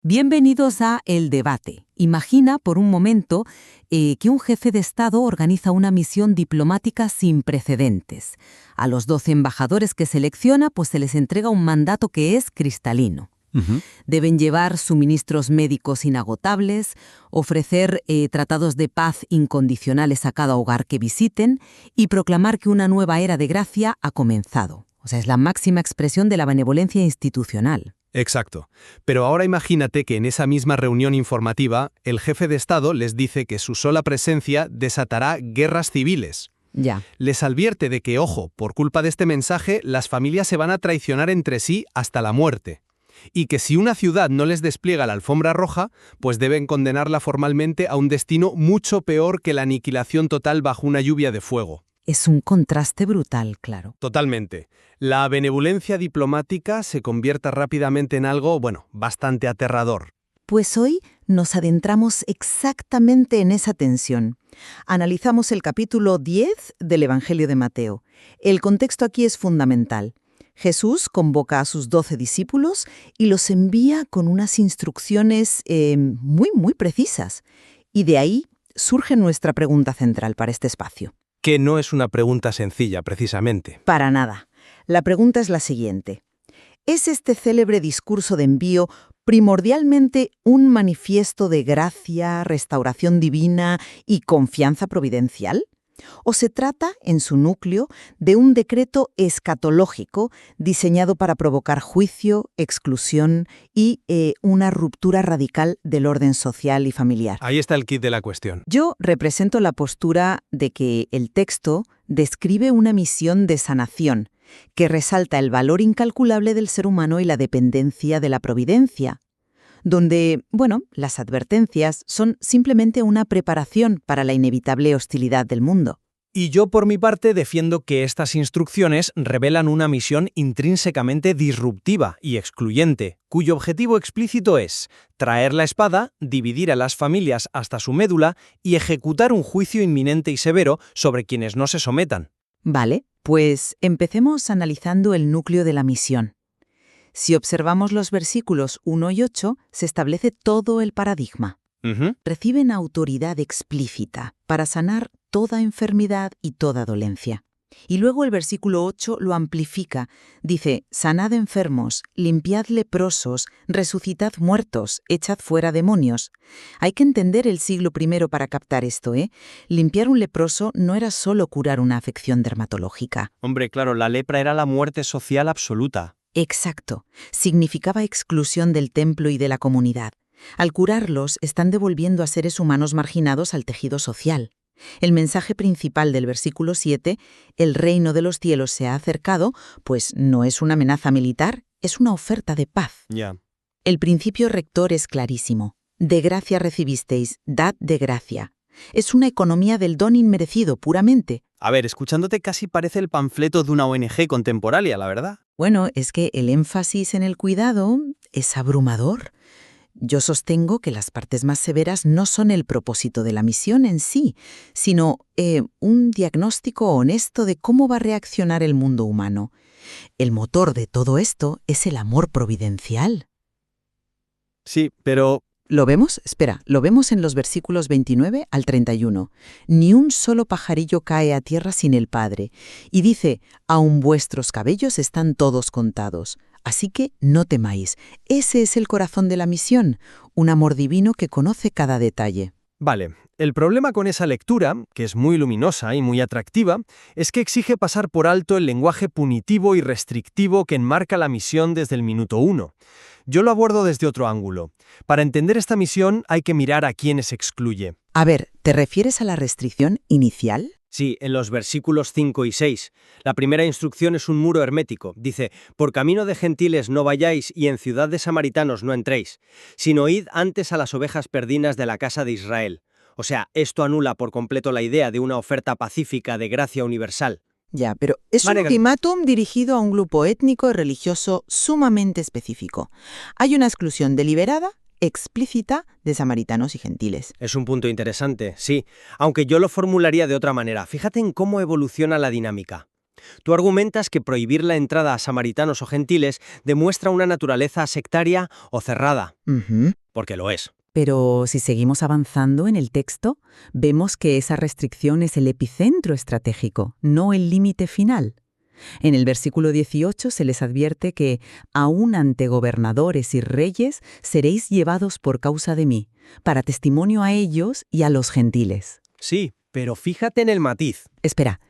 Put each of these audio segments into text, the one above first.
Bienvenidos a El Debate. Imagina por un momento que un jefe de Estado organiza una misión diplomática sin precedentes. A los 12 embajadores que selecciona, pues se les entrega un mandato que es cristalino. Deben llevar suministros médicos inagotables, ofrecer tratados de paz incondicionales a cada hogar que visiten y proclamar que una nueva era de gracia ha comenzado. O sea, es la máxima expresión de la benevolencia institucional. Exacto. Pero ahora imagínate que en esa misma reunión informativa, el jefe de Estado les dice que su sola presencia desatará guerras civiles. Ya. Les advierte de que, ojo, por culpa de este mensaje, las familias se van a traicionar entre sí hasta la muerte. Y que si una ciudad no les despliega la alfombra roja, pues deben condenarla formalmente a un destino mucho peor que la aniquilación total bajo una lluvia de fuego. Es un contraste brutal, claro. Totalmente. La benevolencia diplomática se convierte rápidamente en algo, bastante aterrador. Pues hoy nos adentramos exactamente en esa tensión. Analizamos el capítulo 10 del Evangelio de Mateo. El contexto aquí es fundamental. Jesús convoca a sus 12 discípulos y los envía con unas instrucciones muy precisas. Y de ahí surge nuestra pregunta central para este espacio. Que no es una pregunta sencilla, precisamente. Para nada. La pregunta es la siguiente. ¿Es este célebre discurso de envío primordialmente un manifiesto de gracia, restauración divina y confianza providencial? ¿O se trata, en su núcleo, de un decreto escatológico diseñado para provocar juicio, exclusión y una ruptura radical del orden social y familiar? Ahí está el quid de la cuestión. Yo represento la postura de que el texto describe una misión de sanación que resalta el valor incalculable del ser humano y la dependencia de la providencia, donde, las advertencias son simplemente una preparación para la inevitable hostilidad del mundo. Y yo, por mi parte, defiendo que estas instrucciones revelan una misión intrínsecamente disruptiva y excluyente, cuyo objetivo explícito es traer la espada, dividir a las familias hasta su médula y ejecutar un juicio inminente y severo sobre quienes no se sometan. Vale, pues empecemos analizando el núcleo de la misión. Si observamos los versículos 1 y 8, se establece todo el paradigma. Reciben autoridad explícita para sanar toda enfermedad y toda dolencia. Y luego el versículo 8 lo amplifica. Dice, sanad enfermos, limpiad leprosos, resucitad muertos, echad fuera demonios. Hay que entender el siglo I para captar esto, ¿eh? Limpiar un leproso no era solo curar una afección dermatológica. Hombre, claro, la lepra era la muerte social absoluta. Exacto. Significaba exclusión del templo y de la comunidad. Al curarlos, están devolviendo a seres humanos marginados al tejido social. El mensaje principal del versículo 7, el reino de los cielos se ha acercado, pues no es una amenaza militar, es una oferta de paz. Ya. El principio rector es clarísimo. De gracia recibisteis, dad de gracia. Es una economía del don inmerecido, puramente. A ver, escuchándote casi parece el panfleto de una ONG contemporánea, la verdad. Bueno, es que el énfasis en el cuidado es abrumador. Yo sostengo que las partes más severas no son el propósito de la misión en sí, sino un diagnóstico honesto de cómo va a reaccionar el mundo humano. El motor de todo esto es el amor providencial. Sí, pero... ¿Lo vemos? Espera, lo vemos en los versículos 29 al 31. Ni un solo pajarillo cae a tierra sin el Padre. Y dice, aun vuestros cabellos están todos contados. Así que no temáis. Ese es el corazón de la misión, un amor divino que conoce cada detalle. Vale, el problema con esa lectura, que es muy luminosa y muy atractiva, es que exige pasar por alto el lenguaje punitivo y restrictivo que enmarca la misión desde el minuto 1. Yo lo abordo desde otro ángulo. Para entender esta misión hay que mirar a quienes excluye. A ver, ¿te refieres a la restricción inicial? Sí, en los versículos 5 y 6. La primera instrucción es un muro hermético. Dice, por camino de gentiles no vayáis y en ciudad de samaritanos no entréis, sino id antes a las ovejas perdidas de la casa de Israel. O sea, esto anula por completo la idea de una oferta pacífica de gracia universal. Ya, pero es un ultimátum dirigido a un grupo étnico y religioso sumamente específico. Hay una exclusión deliberada, explícita, de samaritanos y gentiles. Es un punto interesante, sí, aunque yo lo formularía de otra manera. Fíjate en cómo evoluciona la dinámica. Tú argumentas que prohibir la entrada a samaritanos o gentiles demuestra una naturaleza sectaria o cerrada, Ujú. porque lo es. Pero si seguimos avanzando en el texto, vemos que esa restricción es el epicentro estratégico, no el límite final. En el versículo 18 se les advierte que, aún ante gobernadores y reyes, seréis llevados por causa de mí, para testimonio a ellos y a los gentiles. Sí, pero fíjate en el matiz. Espera,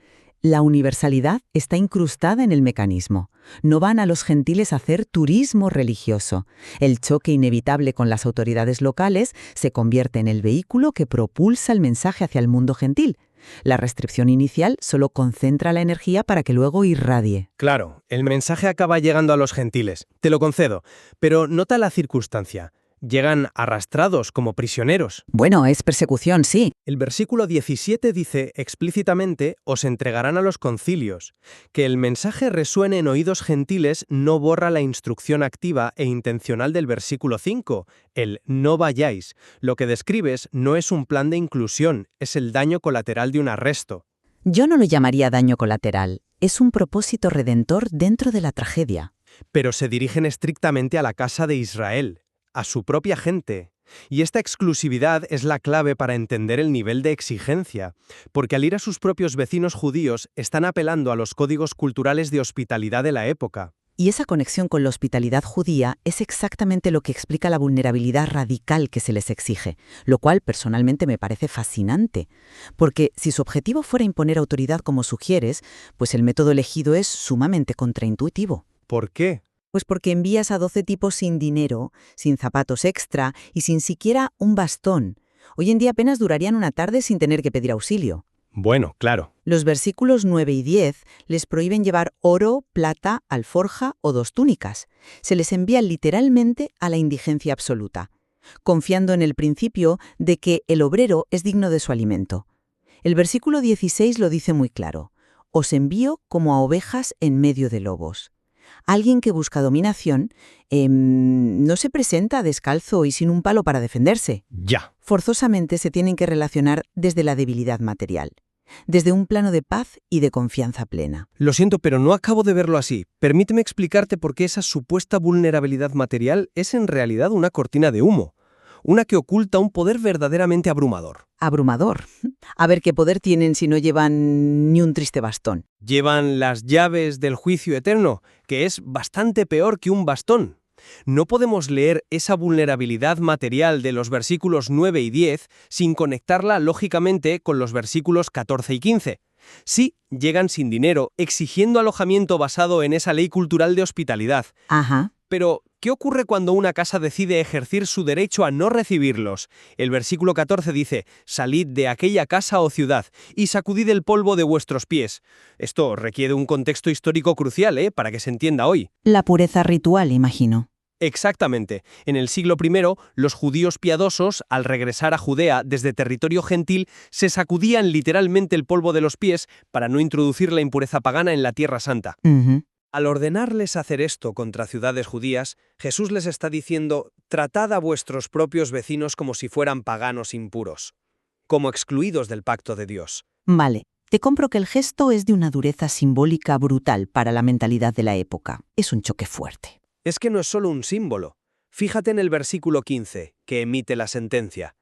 la universalidad está incrustada en el mecanismo. No van a los gentiles a hacer turismo religioso. El choque inevitable con las autoridades locales se convierte en el vehículo que propulsa el mensaje hacia el mundo gentil. La restricción inicial solo concentra la energía para que luego irradie. Claro, el mensaje acaba llegando a los gentiles, te lo concedo, pero nota la circunstancia. Llegan arrastrados como prisioneros. Bueno, es persecución, sí. El versículo 17 dice explícitamente, os entregarán a los concilios. Que el mensaje resuene en oídos gentiles no borra la instrucción activa e intencional del versículo 5, el no vayáis. Lo que describes no es un plan de inclusión, es el daño colateral de un arresto. Yo no lo llamaría daño colateral. Es un propósito redentor dentro de la tragedia. Pero se dirigen estrictamente a la casa de Israel, a su propia gente. Y esta exclusividad es la clave para entender el nivel de exigencia, porque al ir a sus propios vecinos judíos están apelando a los códigos culturales de hospitalidad de la época. Y esa conexión con la hospitalidad judía es exactamente lo que explica la vulnerabilidad radical que se les exige, lo cual personalmente me parece fascinante. Porque si su objetivo fuera imponer autoridad como sugieres, pues el método elegido es sumamente contraintuitivo. ¿Por qué? Pues porque envías a 12 tipos sin dinero, sin zapatos extra y sin siquiera un bastón. Hoy en día apenas durarían una tarde sin tener que pedir auxilio. Bueno, claro. Los versículos 9 y 10 les prohíben llevar oro, plata, alforja o 2 túnicas. Se les envía literalmente a la indigencia absoluta, confiando en el principio de que el obrero es digno de su alimento. El versículo 16 lo dice muy claro. Os envío como a ovejas en medio de lobos. Alguien que busca dominación no se presenta descalzo y sin un palo para defenderse. Ya. Forzosamente se tienen que relacionar desde la debilidad material, desde un plano de paz y de confianza plena. Lo siento, pero no acabo de verlo así. Permíteme explicarte por qué esa supuesta vulnerabilidad material es en realidad una cortina de humo. Una que oculta un poder verdaderamente abrumador. Abrumador. A ver qué poder tienen si no llevan ni un triste bastón. Llevan las llaves del juicio eterno, que es bastante peor que un bastón. No podemos leer esa vulnerabilidad material de los versículos 9 y 10 sin conectarla lógicamente con los versículos 14 y 15. Sí, llegan sin dinero, exigiendo alojamiento basado en esa ley cultural de hospitalidad. Ajá. Pero, ¿qué ocurre cuando una casa decide ejercer su derecho a no recibirlos? El versículo 14 dice, salid de aquella casa o ciudad y sacudid el polvo de vuestros pies. Esto requiere un contexto histórico crucial, para que se entienda hoy. La pureza ritual, imagino. Exactamente. En el siglo I, los judíos piadosos, al regresar a Judea desde territorio gentil, se sacudían literalmente el polvo de los pies para no introducir la impureza pagana en la Tierra Santa. Al ordenarles hacer esto contra ciudades judías, Jesús les está diciendo, tratad a vuestros propios vecinos como si fueran paganos impuros, como excluidos del pacto de Dios. Vale, te compro que el gesto es de una dureza simbólica brutal para la mentalidad de la época. Es un choque fuerte. Es que no es solo un símbolo. Fíjate en el versículo 15, que emite la sentencia.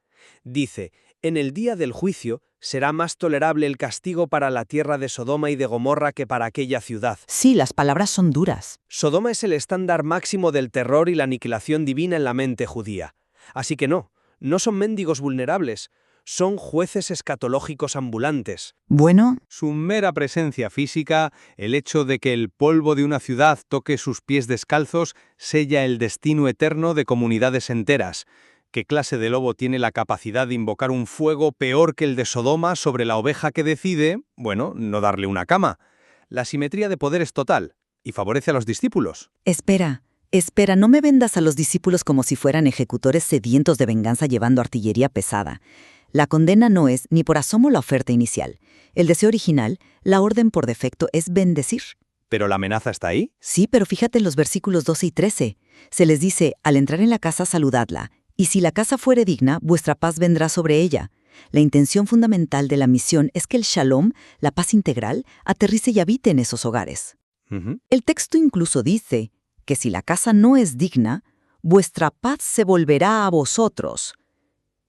Dice, en el día del juicio será más tolerable el castigo para la tierra de Sodoma y de Gomorra que para aquella ciudad. Sí, las palabras son duras. Sodoma es el estándar máximo del terror y la aniquilación divina en la mente judía. Así que no son mendigos vulnerables, son jueces escatológicos ambulantes. Bueno, Su mera presencia física, el hecho de que el polvo de una ciudad toque sus pies descalzos, sella el destino eterno de comunidades enteras. ¿Qué clase de lobo tiene la capacidad de invocar un fuego peor que el de Sodoma sobre la oveja que decide, no darle una cama? La simetría de poder es total y favorece a los discípulos. espera, no me vendas a los discípulos como si fueran ejecutores sedientos de venganza llevando artillería pesada. La condena no es ni por asomo la oferta inicial. El deseo original, la orden por defecto, es bendecir. ¿Pero la amenaza está ahí? Sí, pero fíjate en los versículos 12 y 13. Se les dice, al entrar en la casa saludadla, y si la casa fuere digna, vuestra paz vendrá sobre ella. La intención fundamental de la misión es que el shalom, la paz integral, aterrice y habite en esos hogares. El texto incluso dice que si la casa no es digna, vuestra paz se volverá a vosotros.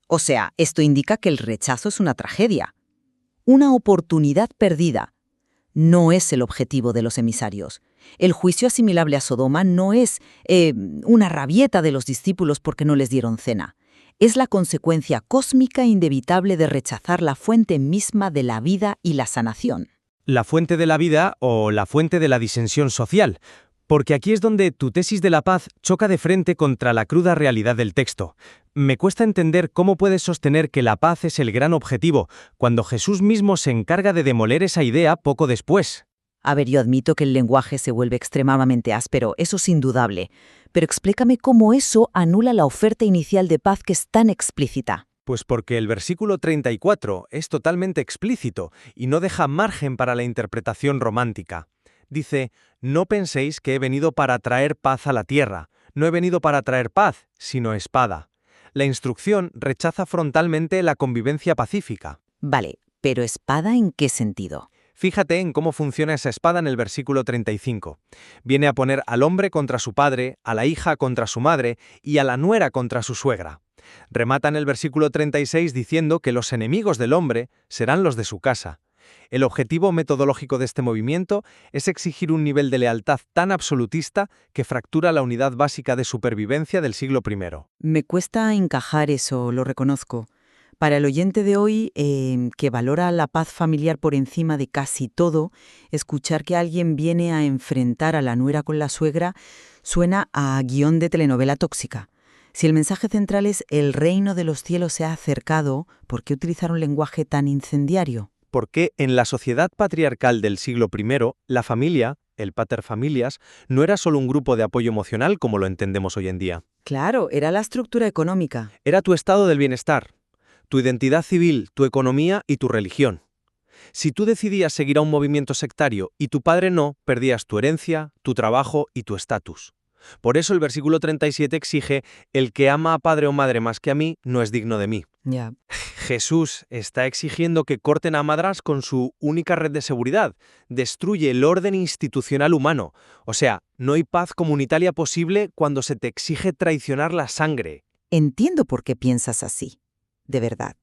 O sea, esto indica que el rechazo es una tragedia, una oportunidad perdida. No es el objetivo de los emisarios. El juicio asimilable a Sodoma no es una rabieta de los discípulos porque no les dieron cena. Es la consecuencia cósmica e inevitable de rechazar la fuente misma de la vida y la sanación. La fuente de la vida o la fuente de la disensión social, porque aquí es donde tu tesis de la paz choca de frente contra la cruda realidad del texto. Me cuesta entender cómo puedes sostener que la paz es el gran objetivo, cuando Jesús mismo se encarga de demoler esa idea poco después. A ver, yo admito que el lenguaje se vuelve extremadamente áspero, eso es indudable, pero explícame cómo eso anula la oferta inicial de paz que es tan explícita. Pues porque el versículo 34 es totalmente explícito y no deja margen para la interpretación romántica. Dice, no penséis que he venido para traer paz a la tierra. No he venido para traer paz, sino espada. La instrucción rechaza frontalmente la convivencia pacífica. Vale, pero ¿espada en qué sentido? Fíjate en cómo funciona esa espada en el versículo 35. Viene a poner al hombre contra su padre, a la hija contra su madre y a la nuera contra su suegra. Remata en el versículo 36 diciendo que los enemigos del hombre serán los de su casa. El objetivo metodológico de este movimiento es exigir un nivel de lealtad tan absolutista que fractura la unidad básica de supervivencia del siglo I. Me cuesta encajar eso, lo reconozco. Para el oyente de hoy, que valora la paz familiar por encima de casi todo, escuchar que alguien viene a enfrentar a la nuera con la suegra suena a guión de telenovela tóxica. Si el mensaje central es el reino de los cielos se ha acercado, ¿por qué utilizar un lenguaje tan incendiario? Porque en la sociedad patriarcal del siglo I, la familia, el paterfamilias, no era solo un grupo de apoyo emocional como lo entendemos hoy en día. Claro, era la estructura económica. Era tu estado del bienestar, tu identidad civil, tu economía y tu religión. Si tú decidías seguir a un movimiento sectario y tu padre no, perdías tu herencia, tu trabajo y tu estatus. Por eso el versículo 37 exige, el que ama a padre o madre más que a mí, no es digno de mí. Ya. Jesús está exigiendo que corten a madras con su única red de seguridad. Destruye el orden institucional humano. O sea, no hay paz comunitaria posible cuando se te exige traicionar la sangre. Entiendo por qué piensas así, de verdad.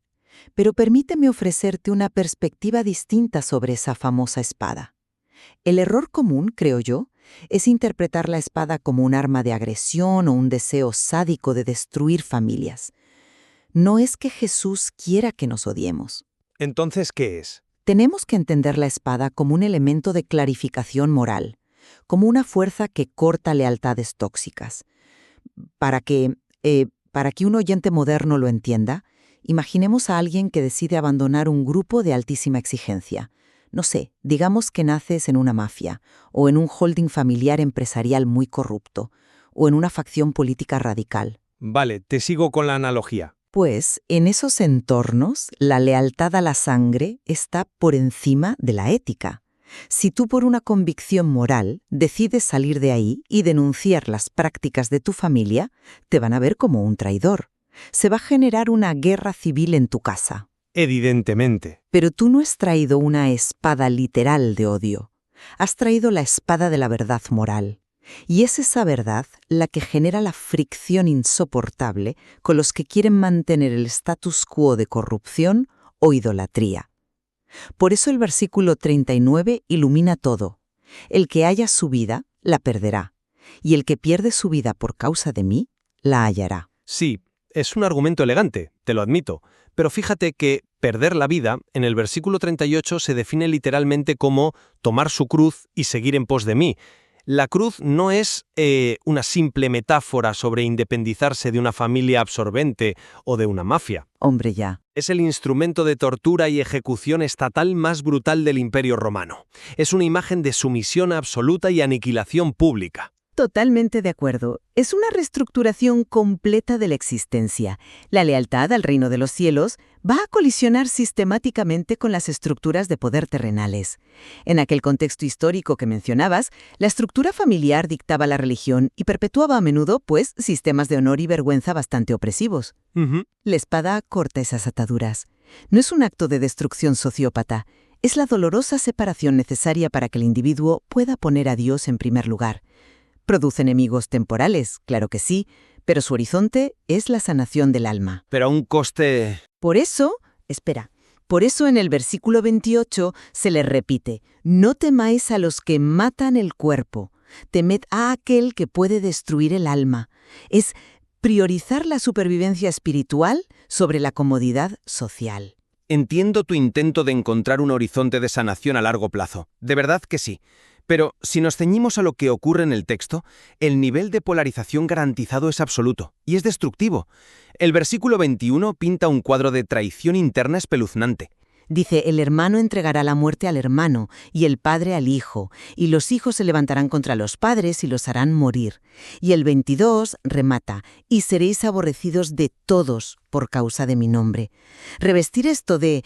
Pero permíteme ofrecerte una perspectiva distinta sobre esa famosa espada. El error común, creo yo, es interpretar la espada como un arma de agresión o un deseo sádico de destruir familias. No es que Jesús quiera que nos odiemos. Entonces, ¿qué es? Tenemos que entender la espada como un elemento de clarificación moral, como una fuerza que corta lealtades tóxicas. Para que un oyente moderno lo entienda, imaginemos a alguien que decide abandonar un grupo de altísima exigencia. No sé, digamos que naces en una mafia, o en un holding familiar empresarial muy corrupto, o en una facción política radical. Vale, te sigo con la analogía. Pues, en esos entornos, la lealtad a la sangre está por encima de la ética. Si tú por una convicción moral decides salir de ahí y denunciar las prácticas de tu familia, te van a ver como un traidor. Se va a generar una guerra civil en tu casa. Evidentemente. Pero tú no has traído una espada literal de odio. Has traído la espada de la verdad moral. Y es esa verdad la que genera la fricción insoportable con los que quieren mantener el status quo de corrupción o idolatría. Por eso el versículo 39 ilumina todo. El que haya su vida, la perderá. Y el que pierde su vida por causa de mí, la hallará. Sí, es un argumento elegante, te lo admito. Pero fíjate que perder la vida, en el versículo 38 se define literalmente como tomar su cruz y seguir en pos de mí. La cruz no es una simple metáfora sobre independizarse de una familia absorbente o de una mafia. Hombre, ya. Es el instrumento de tortura y ejecución estatal más brutal del Imperio Romano. Es una imagen de sumisión absoluta y aniquilación pública. Totalmente de acuerdo. Es una reestructuración completa de la existencia. La lealtad al reino de los cielos va a colisionar sistemáticamente con las estructuras de poder terrenales. En aquel contexto histórico que mencionabas, la estructura familiar dictaba la religión y perpetuaba a menudo, sistemas de honor y vergüenza bastante opresivos. La espada corta esas ataduras. No es un acto de destrucción sociópata, es la dolorosa separación necesaria para que el individuo pueda poner a Dios en primer lugar. Produce enemigos temporales, claro que sí, pero su horizonte es la sanación del alma. Pero a un coste... Por eso en el versículo 28 se le repite, no temáis a los que matan el cuerpo, temed a aquel que puede destruir el alma. Es priorizar la supervivencia espiritual sobre la comodidad social. Entiendo tu intento de encontrar un horizonte de sanación a largo plazo. De verdad que sí. Pero si nos ceñimos a lo que ocurre en el texto, el nivel de polarización garantizado es absoluto, y es destructivo. El versículo 21 pinta un cuadro de traición interna espeluznante. Dice, el hermano entregará la muerte al hermano, y el padre al hijo, y los hijos se levantarán contra los padres y los harán morir. Y el 22 remata, y seréis aborrecidos de todos por causa de mi nombre. Revestir esto de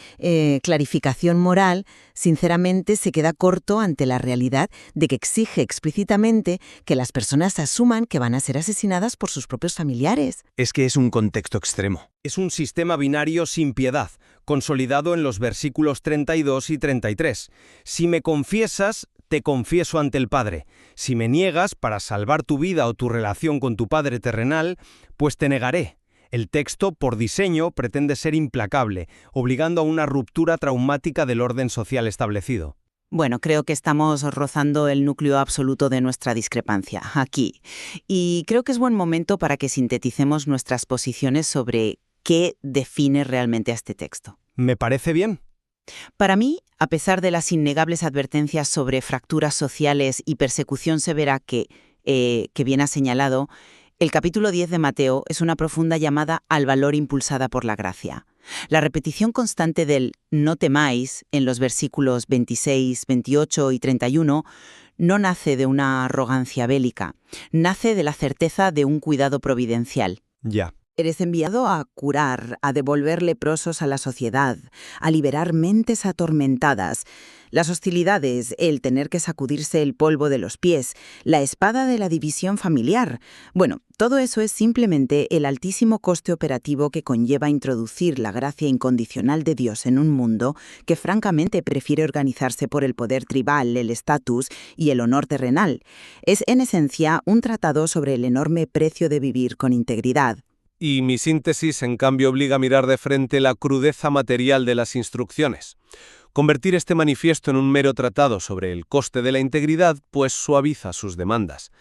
clarificación moral, sinceramente, se queda corto ante la realidad de que exige explícitamente que las personas asuman que van a ser asesinadas por sus propios familiares. Es que es un contexto extremo. Es un sistema binario sin piedad, consolidado en los versículos 32 y 33. Si me confiesas, te confieso ante el Padre. Si me niegas para salvar tu vida o tu relación con tu Padre terrenal, pues te negaré. El texto, por diseño, pretende ser implacable, obligando a una ruptura traumática del orden social establecido. Bueno, creo que estamos rozando el núcleo absoluto de nuestra discrepancia, aquí. Y creo que es buen momento para que sinteticemos nuestras posiciones sobre qué define realmente a este texto. ¿Me parece bien? Para mí, a pesar de las innegables advertencias sobre fracturas sociales y persecución severa que bien ha señalado, el capítulo 10 de Mateo es una profunda llamada al valor impulsada por la gracia. La repetición constante del no temáis en los versículos 26, 28 y 31 no nace de una arrogancia bélica, nace de la certeza de un cuidado providencial. Ya. Eres enviado a curar, a devolver leprosos a la sociedad, a liberar mentes atormentadas. Las hostilidades, el tener que sacudirse el polvo de los pies, la espada de la división familiar. Bueno, todo eso es simplemente el altísimo coste operativo que conlleva introducir la gracia incondicional de Dios en un mundo que francamente prefiere organizarse por el poder tribal, el estatus y el honor terrenal. Es en esencia un tratado sobre el enorme precio de vivir con integridad. Y mi síntesis, en cambio, obliga a mirar de frente la crudeza material de las instrucciones. Convertir este manifiesto en un mero tratado sobre el coste de la integridad, pues suaviza sus demandas.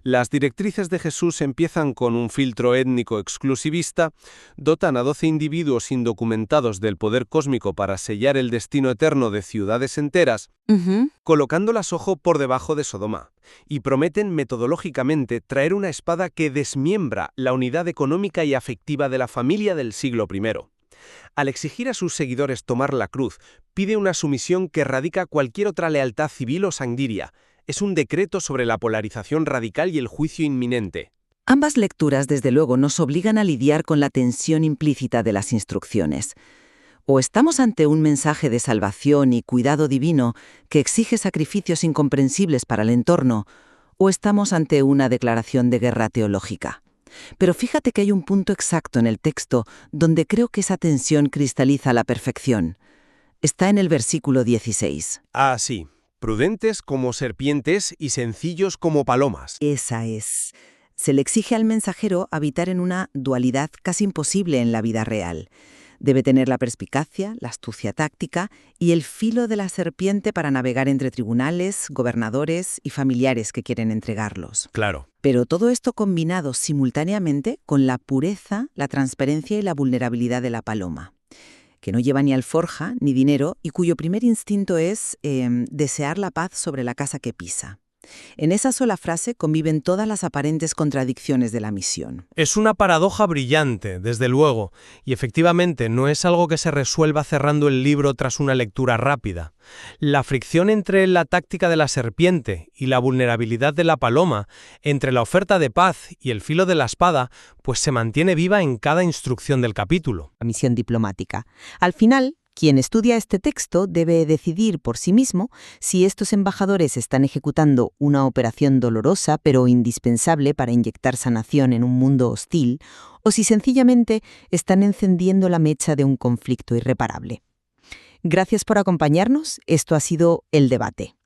Las directrices de Jesús empiezan con un filtro étnico exclusivista, dotan a 12 individuos indocumentados del poder cósmico para sellar el destino eterno de ciudades enteras, colocándolas ojo por debajo de Sodoma, y prometen metodológicamente traer una espada que desmiembra la unidad económica y afectiva de la familia del siglo I. Al exigir a sus seguidores tomar la cruz, pide una sumisión que erradica cualquier otra lealtad civil o sanguínea. Es un decreto sobre la polarización radical y el juicio inminente. Ambas lecturas, desde luego, nos obligan a lidiar con la tensión implícita de las instrucciones. O estamos ante un mensaje de salvación y cuidado divino que exige sacrificios incomprensibles para el entorno, o estamos ante una declaración de guerra teológica. Pero fíjate que hay un punto exacto en el texto donde creo que esa tensión cristaliza a la perfección. Está en el versículo 16. Ah, sí. Prudentes como serpientes y sencillos como palomas. Esa es. Se le exige al mensajero habitar en una dualidad casi imposible en la vida real. Debe tener la perspicacia, la astucia táctica y el filo de la serpiente para navegar entre tribunales, gobernadores y familiares que quieren entregarlos. Claro. Pero todo esto combinado simultáneamente con la pureza, la transparencia y la vulnerabilidad de la paloma, que no lleva ni alforja ni dinero y cuyo primer instinto es desear la paz sobre la casa que pisa. En esa sola frase conviven todas las aparentes contradicciones de la misión. Es una paradoja brillante, desde luego, y efectivamente no es algo que se resuelva cerrando el libro tras una lectura rápida. La fricción entre la táctica de la serpiente y la vulnerabilidad de la paloma, entre la oferta de paz y el filo de la espada, pues se mantiene viva en cada instrucción del capítulo. La misión diplomática. Al final, Quien estudia este texto debe decidir por sí mismo si estos embajadores están ejecutando una operación dolorosa pero indispensable para inyectar sanación en un mundo hostil, o si sencillamente están encendiendo la mecha de un conflicto irreparable. Gracias por acompañarnos. Esto ha sido El Debate.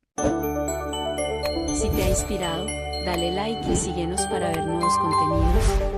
Si te ha inspirado, dale like y síguenos para ver nuevos contenidos.